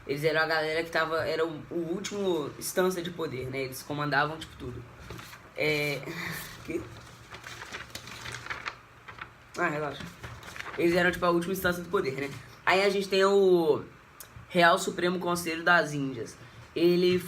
Eles eram a galera que tava, era o último instância de poder, né? Eles comandavam, tipo, tudo. Que? Ah, relaxa. Eles eram, tipo, a última instância do poder, né? Aí a gente tem o Real Supremo Conselho das Índias. Ele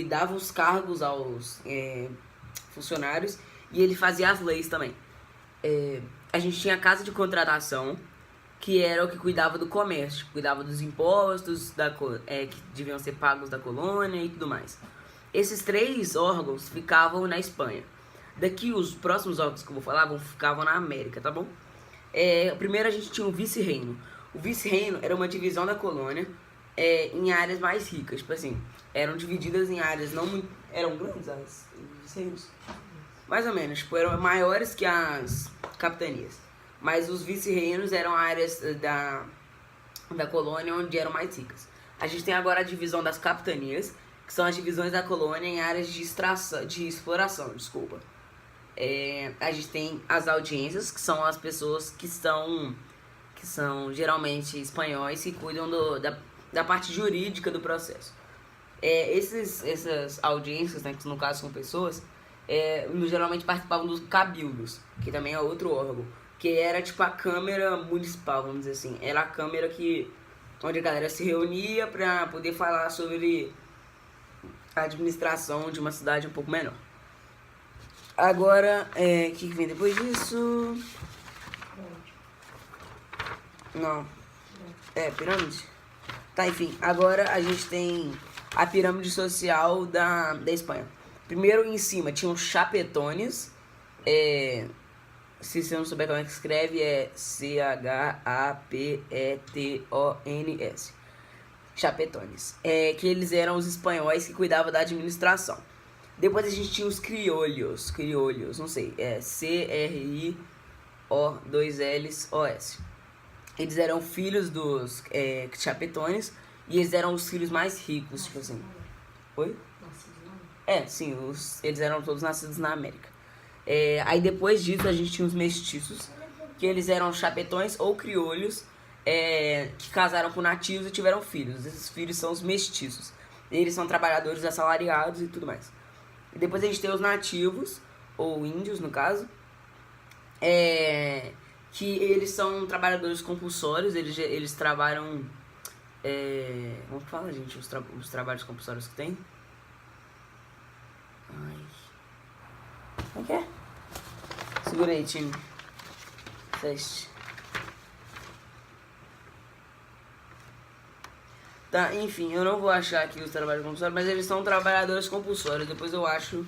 dava os cargos aos funcionários e ele fazia as leis também. A gente tinha a Casa de Contratação, que era o que cuidava do comércio, cuidava dos impostos que deviam ser pagos da colônia e tudo mais. Esses três órgãos ficavam na Espanha. Daqui os próximos órgãos que eu vou falar ficavam na América, tá bom? Primeiro a gente tinha o vice-reino. O vice-reino era uma divisão da colônia em áreas mais ricas. Tipo assim, eram divididas em áreas não muito... Eram grandes as vice-reinos? Mais ou menos, tipo, eram maiores que as capitanias. Mas os vice-reinos eram áreas da colônia onde eram mais ricas. A gente tem agora a divisão das capitanias, que são as divisões da colônia em áreas de exploração, desculpa. A gente tem as audiências, que são as pessoas que são geralmente espanhóis, que cuidam da parte jurídica do processo. Essas audiências, né, que no caso são pessoas, geralmente participavam dos cabildos, que também é outro órgão, que era tipo a Câmara Municipal, vamos dizer assim. Era a Câmara onde a galera se reunia para poder falar sobre a administração de uma cidade um pouco menor. Agora, o que vem depois disso? Não. Pirâmide? Tá, enfim. Agora a gente tem a pirâmide social da Espanha. Primeiro, em cima, tinham chapetones. Se você não souber como é que escreve, é Chapetons. Chapetones. Que eles eram os espanhóis que cuidavam da administração. Depois a gente tinha os criolhos, não sei, CRIO2LOS. Eles eram filhos dos chapetones e eles eram os filhos mais ricos, tipo assim. Oi? Sim, eles eram todos nascidos na América. Aí depois disso a gente tinha os mestiços, que eles eram chapetões ou criolhos que casaram com nativos e tiveram filhos. Esses filhos são os mestiços. Eles são trabalhadores assalariados e tudo mais. E depois a gente tem os nativos, ou índios no caso, que eles são trabalhadores compulsórios, eles trabalham... como que fala, gente, os trabalhos compulsórios que tem? Como que é? Segura aí, time. Teste. Tá, enfim, eu não vou achar aqui os trabalhos compulsórios, mas eles são trabalhadores compulsórios. Depois eu acho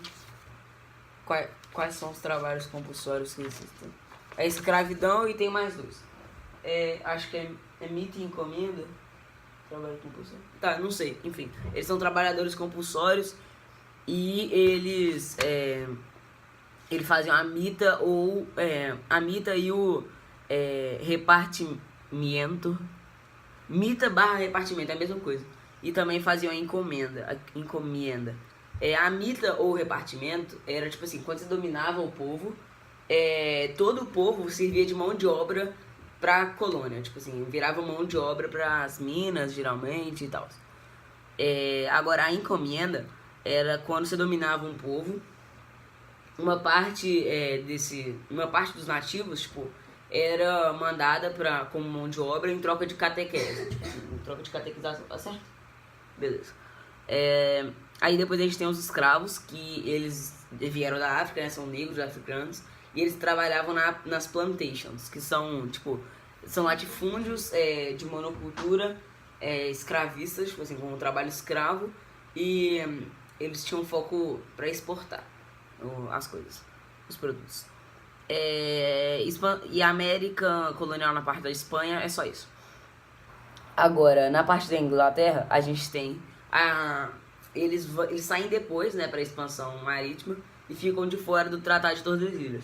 quais são os trabalhos compulsórios que existem. É escravidão e tem mais dois. Acho que é mita e encomenda. Trabalho compulsório. Tá, não sei. Enfim, eles são trabalhadores compulsórios e eles faziam a mita e o repartimento. Mita / repartimento é a mesma coisa. E também faziam a encomenda. A mita ou repartimento era tipo assim, quando você dominava o povo, todo o povo servia de mão de obra pra colônia. Tipo assim, virava mão de obra pras minas, geralmente, e tal. Agora, a encomenda era quando você dominava um povo, uma parte dos nativos, tipo, era mandada como mão de obra em troca de catequese. Tipo, em troca de catequização, tá certo? Beleza. Aí depois a gente tem os escravos, que eles vieram da África, né? São negros africanos. E eles trabalhavam nas plantations, que são, tipo, são latifúndios de monocultura escravistas, tipo assim, com um trabalho escravo. E eles tinham foco para exportar as coisas, os produtos. E a América colonial na parte da Espanha é só isso. Agora, na parte da Inglaterra, a gente tem eles saem depois, né, para expansão marítima e ficam de fora do Tratado de Tordesilhas.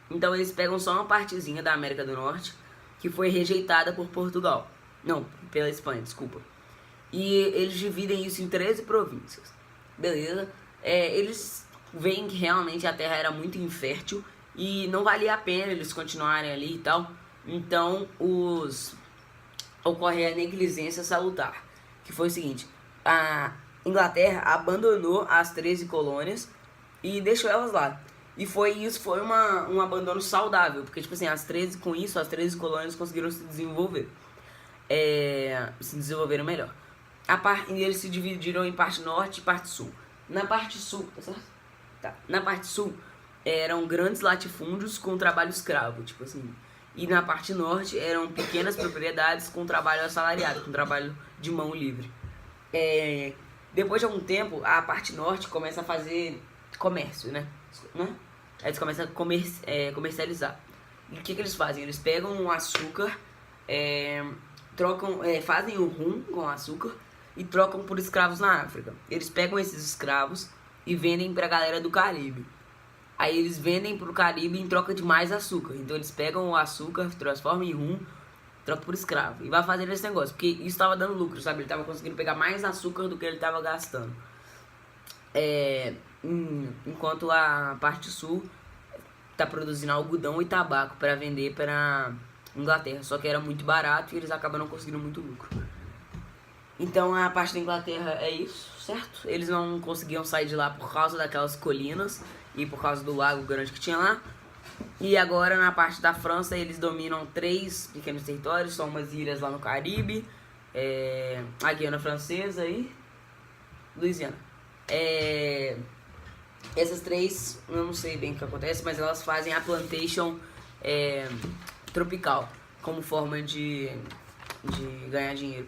Então eles pegam só uma partezinha da América do Norte que foi rejeitada por Portugal. Não, pela Espanha, desculpa. E eles dividem isso em 13 províncias. Beleza? Eles veem que realmente a terra era muito infértil e não valia a pena eles continuarem ali e tal. Então ocorre a negligência salutar, que foi o seguinte: a Inglaterra abandonou as 13 colônias e deixou elas lá. E isso foi um abandono saudável, porque tipo assim, as 13 colônias conseguiram se desenvolver. Se desenvolveram melhor. E eles se dividiram em parte norte e parte sul. Na parte sul, tá certo? Tá. Na parte sul eram grandes latifúndios com trabalho escravo, tipo assim. E na parte norte eram pequenas propriedades com trabalho assalariado, com trabalho de mão livre. Depois de algum tempo, a parte norte começa a fazer comércio, né? Aí eles começam a comercializar. E o que eles fazem? Eles pegam o açúcar, fazem o rum com açúcar e trocam por escravos na África. Eles pegam esses escravos e vendem pra galera do Caribe. Aí eles vendem pro Caribe em troca de mais açúcar. Então eles pegam o açúcar, transformam em rum, trocam por escravo. E vai fazendo esse negócio, porque isso estava dando lucro, sabe? Ele estava conseguindo pegar mais açúcar do que ele estava gastando. Enquanto a parte sul está produzindo algodão e tabaco para vender para Inglaterra. Só que era muito barato e eles acabam não conseguindo muito lucro. Então a parte da Inglaterra é isso, certo? Eles não conseguiam sair de lá por causa daquelas colinas e por causa do lago grande que tinha lá. E agora na parte da França eles dominam 3 pequenos territórios, são umas ilhas lá no Caribe, a Guiana Francesa e Louisiana. Essas 3, eu não sei bem o que acontece, mas elas fazem a plantation tropical como forma de ganhar dinheiro.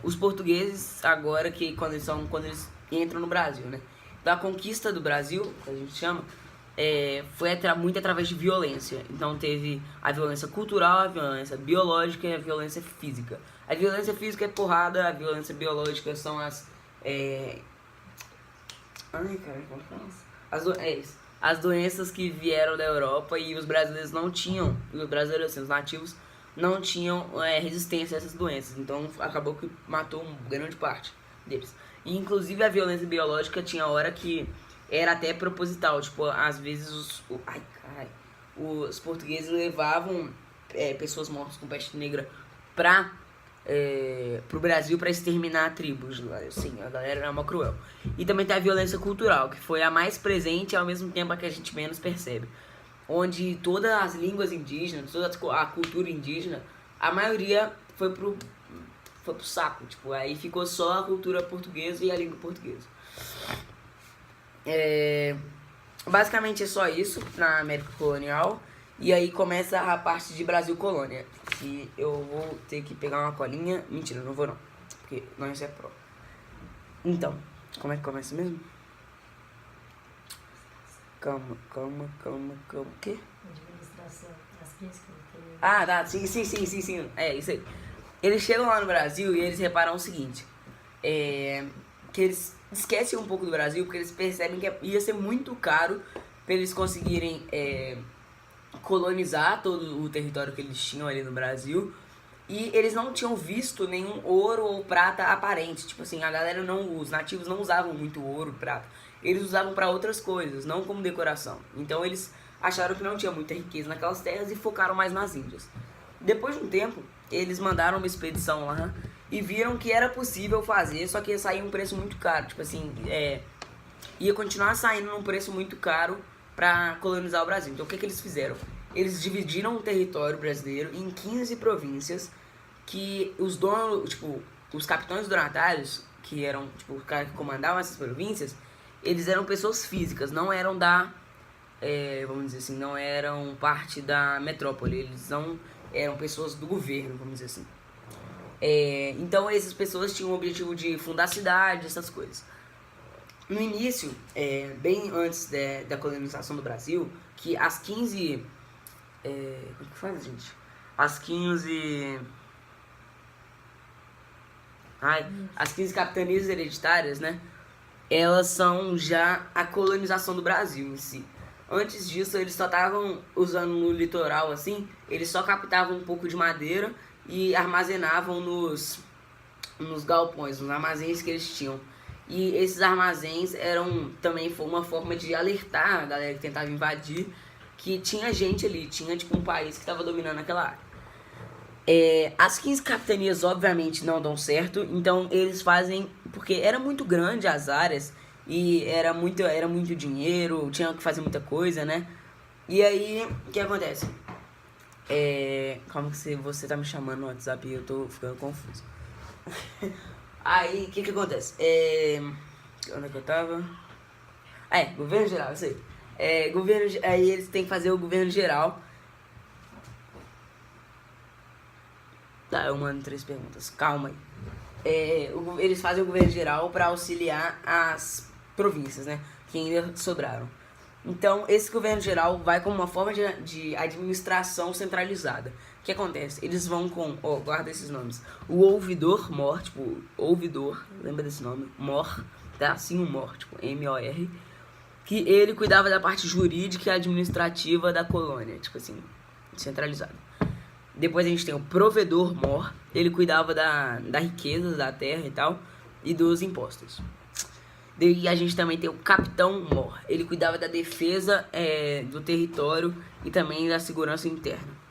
Os portugueses agora, que quando eles entram no Brasil, né? Da conquista do Brasil, que a gente chama, foi muito através de violência. Então teve a violência cultural, a violência biológica e a violência física. A violência física é porrada, a violência biológica são as doenças que vieram da Europa e os brasileiros não tinham, os nativos não tinham resistência a essas doenças. Então acabou que matou uma grande parte deles. E inclusive a violência biológica tinha hora que era até proposital, tipo, às vezes os portugueses levavam pessoas mortas com peste negra pro Brasil para exterminar tribos. Assim, a galera era mó cruel. E também tem a violência cultural, que foi a mais presente e ao mesmo tempo a que a gente menos percebe. Onde todas as línguas indígenas, toda a cultura indígena, a maioria foi pro saco. Tipo, aí ficou só a cultura portuguesa e a língua portuguesa. Basicamente é só isso na América colonial. E aí começa a parte de Brasil colônia, que eu vou ter que pegar uma colinha. Mentira, não vou não, porque não é prova. Então, como é que começa mesmo? Calma. O quê? Administração, as 15 que eu tenho. Ah, tá, sim. É, isso aí. Eles chegam lá no Brasil e eles reparam o seguinte. Que eles esquecem um pouco do Brasil, porque eles percebem que ia ser muito caro para eles conseguirem colonizar todo o território que eles tinham ali no Brasil. E eles não tinham visto nenhum ouro ou prata aparente. Tipo assim, os nativos não usavam muito ouro, prata. Eles usavam para outras coisas, não como decoração. Então eles acharam que não tinha muita riqueza naquelas terras e focaram mais nas Índias. Depois de um tempo, eles mandaram uma expedição lá e viram que era possível fazer, só que ia sair um preço muito caro. Tipo assim, ia continuar saindo num preço muito caro para colonizar o Brasil. Então o que eles fizeram? Eles dividiram o território brasileiro em 15 províncias, que os donos, tipo, os capitães donatários, que eram tipo os caras que comandavam essas províncias, eles eram pessoas físicas, não eram vamos dizer assim, não eram parte da metrópole, eles não eram pessoas do governo, vamos dizer assim. Então essas pessoas tinham o objetivo de fundar cidade, essas coisas. No início, bem antes da colonização do Brasil, que as 15... como que faz, gente? As 15 capitanias hereditárias, né? Elas são já a colonização do Brasil em si. Antes disso, eles só estavam usando no litoral, assim, eles só captavam um pouco de madeira e armazenavam nos galpões, nos armazéns que eles tinham. E esses armazéns também foi uma forma de alertar a galera que tentava invadir que tinha gente ali, tinha tipo um país que estava dominando aquela área. As 15 capitanias obviamente não dão certo, então eles fazem, porque era muito grande as áreas e era muito dinheiro, tinha que fazer muita coisa, né? E aí, o que acontece? Calma que você tá me chamando no WhatsApp e eu tô ficando confuso. Aí, o que acontece? Onde é que eu tava? Governo geral, eu sei. Aí eles têm que fazer o governo geral. Tá, eu mando 3 perguntas, calma aí. Eles fazem o governo geral para auxiliar as províncias, né? Que ainda sobraram. Então, esse governo geral vai como uma forma de administração centralizada. O que acontece? Eles vão com, guarda esses nomes. O ouvidor-mor, tipo, ouvidor, lembra desse nome? Mor, tá? Sim, o mor, tipo, M-O-R. Que ele cuidava da parte jurídica e administrativa da colônia, tipo assim, centralizada. Depois a gente tem o provedor-mor, ele cuidava da riqueza da terra e tal, e dos impostos. Daí a gente também tem o capitão-mor, ele cuidava da defesa do território e também da segurança interna.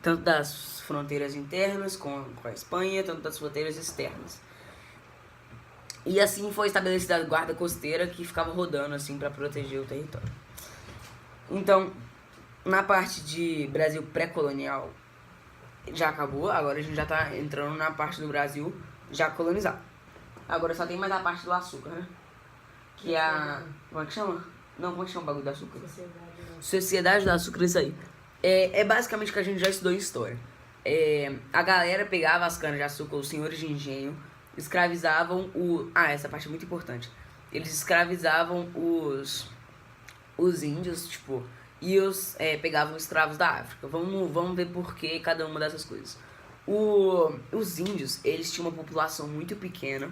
Tanto das fronteiras internas com a Espanha, tanto das fronteiras externas. E assim foi estabelecida a guarda costeira que ficava rodando assim para proteger o território. Então, na parte de Brasil pré-colonial, já acabou, agora a gente já tá entrando na parte do Brasil já colonizado. Agora só tem mais a parte do açúcar, né? Que é a... Como é que chama? Não, como é que chama o bagulho do açúcar? Sociedade do açúcar, isso aí. Basicamente o que a gente já estudou em história. A galera pegava as canas de açúcar, os senhores de engenho, escravizavam essa parte é muito importante. Eles escravizavam os índios, tipo... E pegavam escravos da África. Vamos ver por que cada uma dessas coisas. Os índios, eles tinham uma população muito pequena.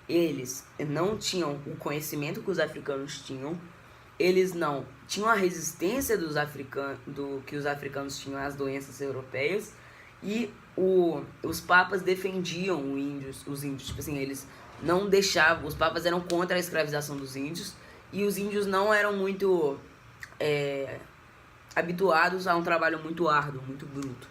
Eles não tinham o conhecimento que os africanos tinham. Eles não tinham a resistência que os africanos tinham às doenças europeias. E os papas defendiam os índios. Tipo assim, eles não deixavam... Os papas eram contra a escravização dos índios. E os índios não eram muito... habituados a um trabalho muito árduo, muito bruto.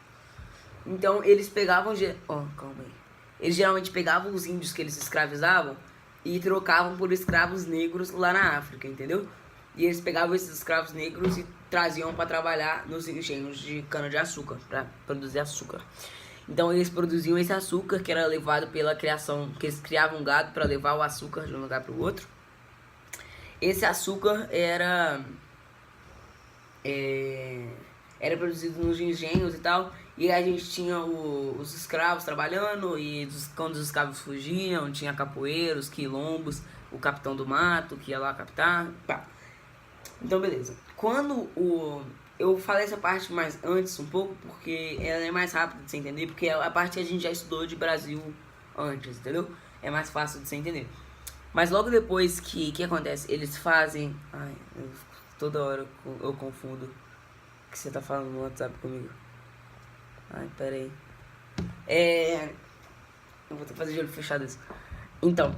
Então eles pegavam... calma aí. Eles geralmente pegavam os índios que eles escravizavam e trocavam por escravos negros lá na África, entendeu? E eles pegavam esses escravos negros e traziam para trabalhar nos engenhos de cana-de-açúcar, para produzir açúcar. Então eles produziam esse açúcar que era levado pela criação, que eles criavam gado para levar o açúcar de um lugar para o outro. Esse açúcar era produzido nos engenhos e tal, e a gente tinha os escravos trabalhando, e quando os escravos fugiam, tinha capoeiros, quilombos, o capitão do mato que ia lá captar, pá. Então beleza, eu falei essa parte mais antes um pouco, porque ela é mais rápida de você entender, porque é a parte que a gente já estudou de Brasil antes, entendeu? É mais fácil de você entender. Mas logo depois que acontece, eles fazem... toda hora eu confundo o que você tá falando no WhatsApp comigo. Pera aí. Eu vou ter que fazer de olho fechado isso. Então,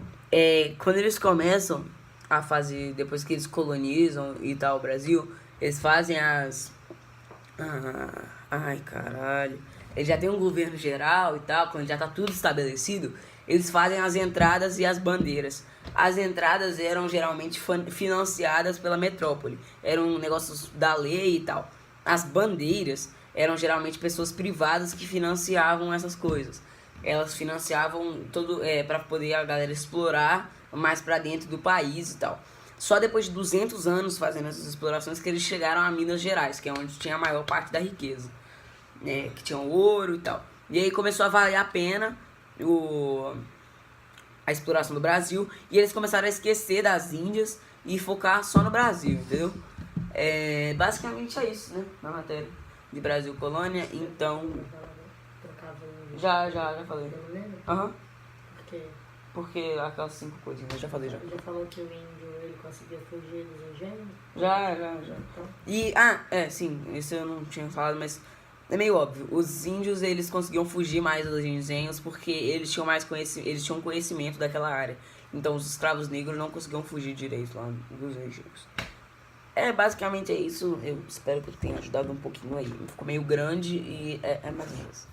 quando eles começam a fazer, depois que eles colonizam e tal o Brasil, eles fazem caralho. Eles já tem um governo geral e tal, quando já tá tudo estabelecido, eles fazem as entradas e as bandeiras. As entradas eram geralmente financiadas pela metrópole. Eram negócios da lei e tal. As bandeiras eram geralmente pessoas privadas que financiavam essas coisas. Elas financiavam para poder a galera explorar mais para dentro do país e tal. Só depois de 200 anos fazendo essas explorações que eles chegaram a Minas Gerais, que é onde tinha a maior parte da riqueza, né? Que tinha ouro e tal. E aí começou a valer a pena a exploração do Brasil, e eles começaram a esquecer das Índias e focar só no Brasil, entendeu? Basicamente é isso, né? Na matéria de Brasil Colônia, então... Já falei. Aham. Por quê? Porque aquelas 5 coisinhas, eu já falei já. Já falou que o índio, ele conseguia fugir dos engenhos? Já. Então. E, sim, isso eu não tinha falado, mas é meio óbvio. Os índios, eles conseguiam fugir mais dos engenhos porque eles tinham eles tinham conhecimento daquela área. Então os escravos negros não conseguiam fugir direito lá dos engenhos. Basicamente é isso. Eu espero que eu tenha ajudado um pouquinho aí. Ficou meio grande e é mais ou menos.